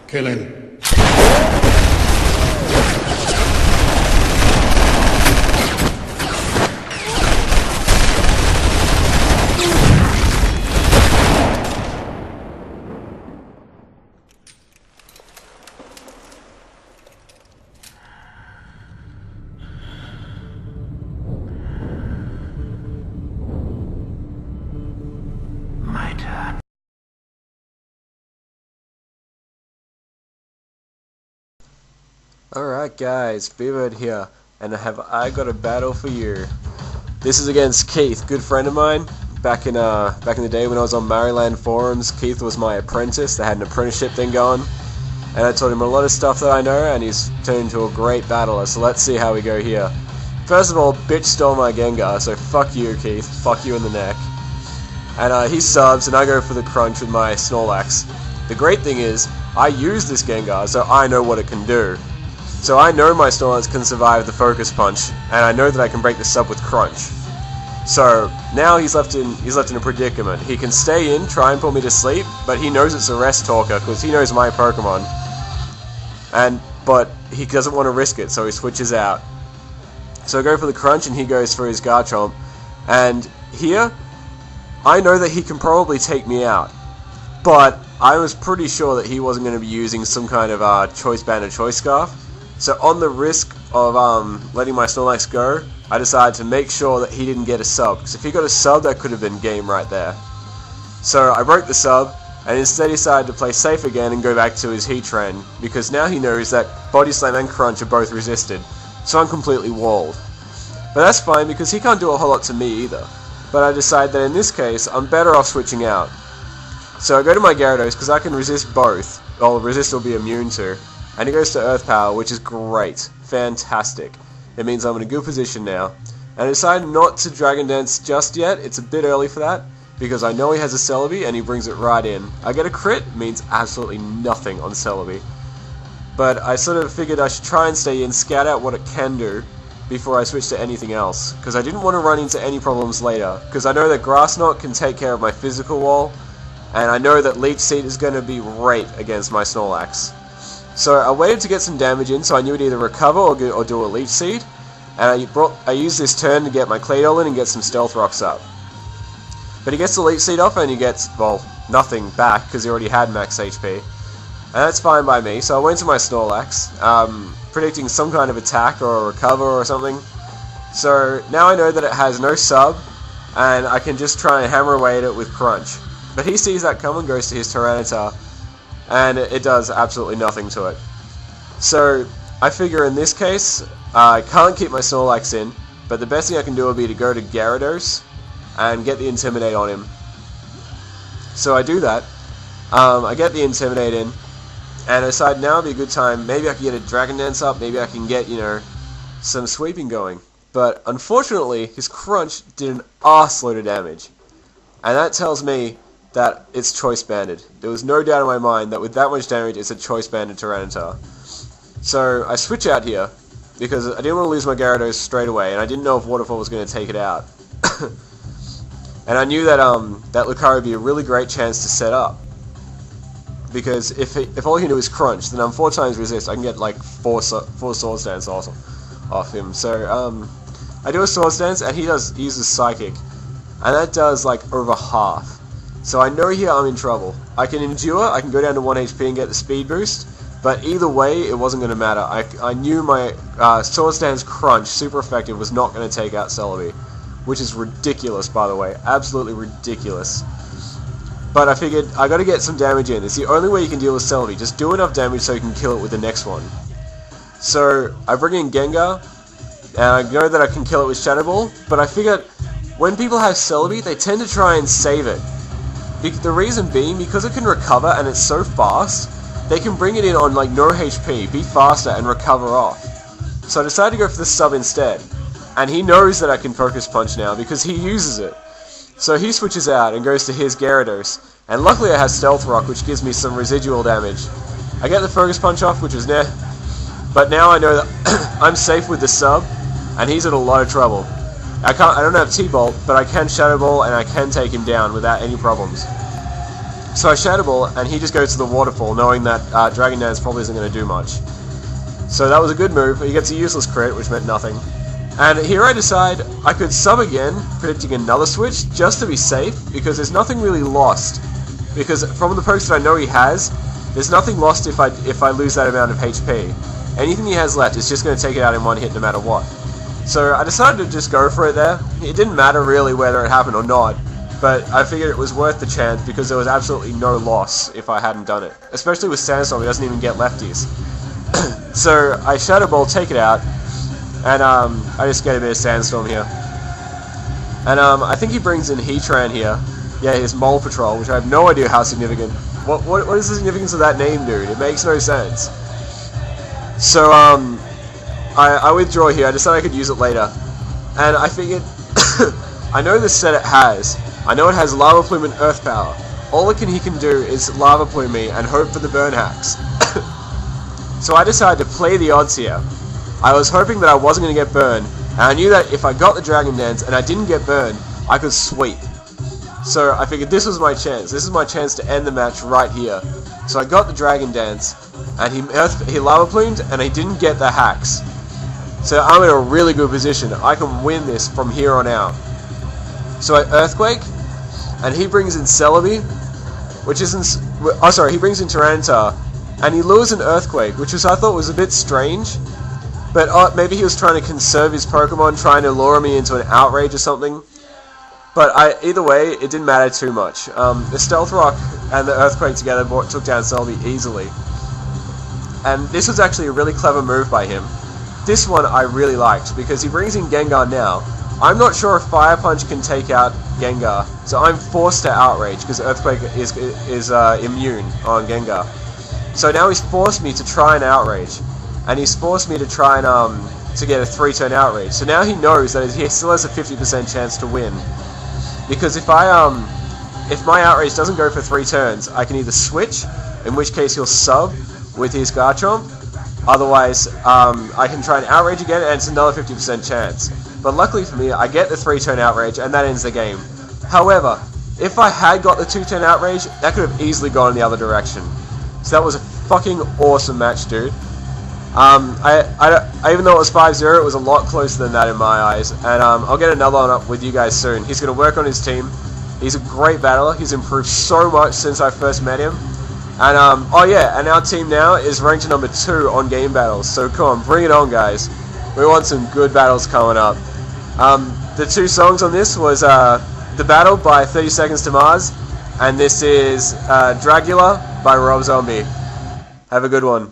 Killing. My turn. Alright guys, BBird here, and I got a battle for you. This is against Keith, good friend of mine. Back in the day when I was on Marriland forums, Keith was my apprentice. They had an apprenticeship thing going, and I taught him a lot of stuff that I know, and he's turned into a great battler. So let's see how we go here. First of all, bitch stole my Gengar, so fuck you, Keith. Fuck you in the neck. And he subs, and I go for the crunch with my Snorlax. The great thing is, I use this Gengar, so I know what it can do. So I know my Snorlax can survive the Focus Punch, and I know that I can break the sub with Crunch. So now he's left in a predicament. He can stay in, try and put me to sleep, but he knows it's a rest talker because he knows my Pokemon. But he doesn't want to risk it, so he switches out. So I go for the Crunch, and he goes for his Garchomp. And here, I know that he can probably take me out, but I was pretty sure that he wasn't going to be using some kind of Choice Band or Choice Scarf. So on the risk of letting my Snorlax go, I decided to make sure that he didn't get a sub, because if he got a sub, that could have been game right there. So I broke the sub, and instead he decided to play safe again and go back to his Heatran, because now he knows that Body Slam and Crunch are both resisted, so I'm completely walled. But that's fine, because he can't do a whole lot to me either. But I decide that in this case, I'm better off switching out. So I go to my Gyarados, because I can resist both, well, resist will be immune to. And he goes to Earth Power, which is great. Fantastic. It means I'm in a good position now. And I decided not to Dragon Dance just yet. It's a bit early for that, because I know he has a Celebi, and he brings it right in. I get a crit, means absolutely nothing on Celebi. But I sort of figured I should try and stay in, scout out what it can do, before I switch to anything else. Because I didn't want to run into any problems later. Because I know that Grass Knot can take care of my physical wall, and I know that Leech Seed is going to be great against my Snorlax. So I waited to get some damage in, so I knew it'd either recover or do a Leech Seed. And I used this turn to get my Claydol in and get some Stealth Rocks up. But he gets the Leech Seed off and he gets, well, nothing back because he already had max HP. And that's fine by me, so I went to my Snorlax, predicting some kind of attack or a recover or something. So now I know that it has no sub, and I can just try and hammer away at it with Crunch. But he sees that come and goes to his Tyranitar, and it does absolutely nothing to it. So I figure in this case, I can't keep my Snorlax in, but the best thing I can do would be to go to Gyarados and get the Intimidate on him. So I do that, I get the Intimidate in, and I decide now would be a good time, maybe I can get a Dragon Dance up, maybe I can get, some sweeping going. But unfortunately, his Crunch did an arseload of damage, and that tells me that it's Choice Banded. There was no doubt in my mind that with that much damage, it's a Choice Banded Tyranitar. So I switch out here, because I didn't want to lose my Gyarados straight away, and I didn't know if Waterfall was going to take it out. And I knew that that Lucario would be a really great chance to set up. Because if all he can do is Crunch, then I'm 4 times resist, I can get like 4 Swords Dance off him. So I do a Swords Dance, and he uses Psychic. And that does like over half. So I know here I'm in trouble. I can endure, I can go down to 1 HP and get the speed boost, but either way it wasn't going to matter. I knew my Swords Dance Crunch, super effective, was not going to take out Celebi, which is ridiculous by the way, absolutely ridiculous. But I figured I got to get some damage in. It's the only way you can deal with Celebi, just do enough damage so you can kill it with the next one. So I bring in Gengar, and I know that I can kill it with Shadow Ball, but I figured when people have Celebi, they tend to try and save it. The reason being, because it can recover and it's so fast, they can bring it in on like no HP, be faster and recover off. So I decided to go for the sub instead. And he knows that I can Focus Punch now because he uses it. So he switches out and goes to his Gyarados. And luckily I have Stealth Rock, which gives me some residual damage. I get the Focus Punch off, which is nah. But now I know that I'm safe with the sub, and he's in a lot of trouble. I don't have T-Bolt, but I can Shadow Ball and I can take him down without any problems. So I Shadow Ball, and he just goes to the waterfall, knowing that Dragon Dance probably isn't going to do much. So that was a good move. He gets a useless crit, which meant nothing. And here I decide I could sub again, predicting another switch, just to be safe, because there's nothing really lost. Because from the pokes that I know he has, there's nothing lost if I lose that amount of HP. Anything he has left is just going to take it out in one hit no matter what. So I decided to just go for it there. It didn't matter really whether it happened or not, but I figured it was worth the chance because there was absolutely no loss if I hadn't done it. Especially with Sandstorm, he doesn't even get lefties. So I Shadow Ball, take it out, and I just get a bit of Sandstorm here. And I think he brings in Heatran here. Yeah, his Mole Patrol, which I have no idea how significant. What is the significance of that name, dude? It makes no sense. So I withdraw here. I decided I could use it later, and I figured I know the set it has. I know it has Lava Plume and Earth Power. All he can do is Lava Plume me and hope for the burn hacks. So I decided to play the odds here. I was hoping that I wasn't going to get burned, and I knew that if I got the Dragon Dance and I didn't get burned, I could sweep. So I figured this was my chance. This is my chance to end the match right here. So I got the Dragon Dance, and he Lava Plumed, and he didn't get the hacks. So I'm in a really good position. I can win this from here on out. So I Earthquake, and he brings in Celebi, which isn't... Oh, sorry, he brings in Tyranitar, and he lures an Earthquake, which I thought was a bit strange. But maybe he was trying to conserve his Pokemon, trying to lure me into an Outrage or something. But either way, it didn't matter too much. The Stealth Rock and the Earthquake together took down Celebi easily. And this was actually a really clever move by him. This one I really liked, because he brings in Gengar now. I'm not sure if Fire Punch can take out Gengar, so I'm forced to Outrage, because Earthquake is immune on Gengar. So now he's forced me to try and Outrage, and he's forced me to try and to get a 3-turn Outrage. So now he knows that he still has a 50% chance to win. Because if my Outrage doesn't go for 3 turns, I can either switch, in which case he'll sub with his Garchomp. Otherwise, I can try and Outrage again, and it's another 50% chance. But luckily for me, I get the 3-turn Outrage, and that ends the game. However, if I had got the 2-turn Outrage, that could have easily gone in the other direction. So that was a fucking awesome match, dude. Even though it was 5-0, it was a lot closer than that in my eyes. And I'll get another one up with you guys soon. He's going to work on his team. He's a great battler. He's improved so much since I first met him. And oh yeah, and our team now is ranked number 2 on Game Battles. So come on, bring it on, guys. We want some good battles coming up. The 2 songs on this was The Battle by 30 Seconds to Mars, and this is Dragula by Rob Zombie. Have a good one.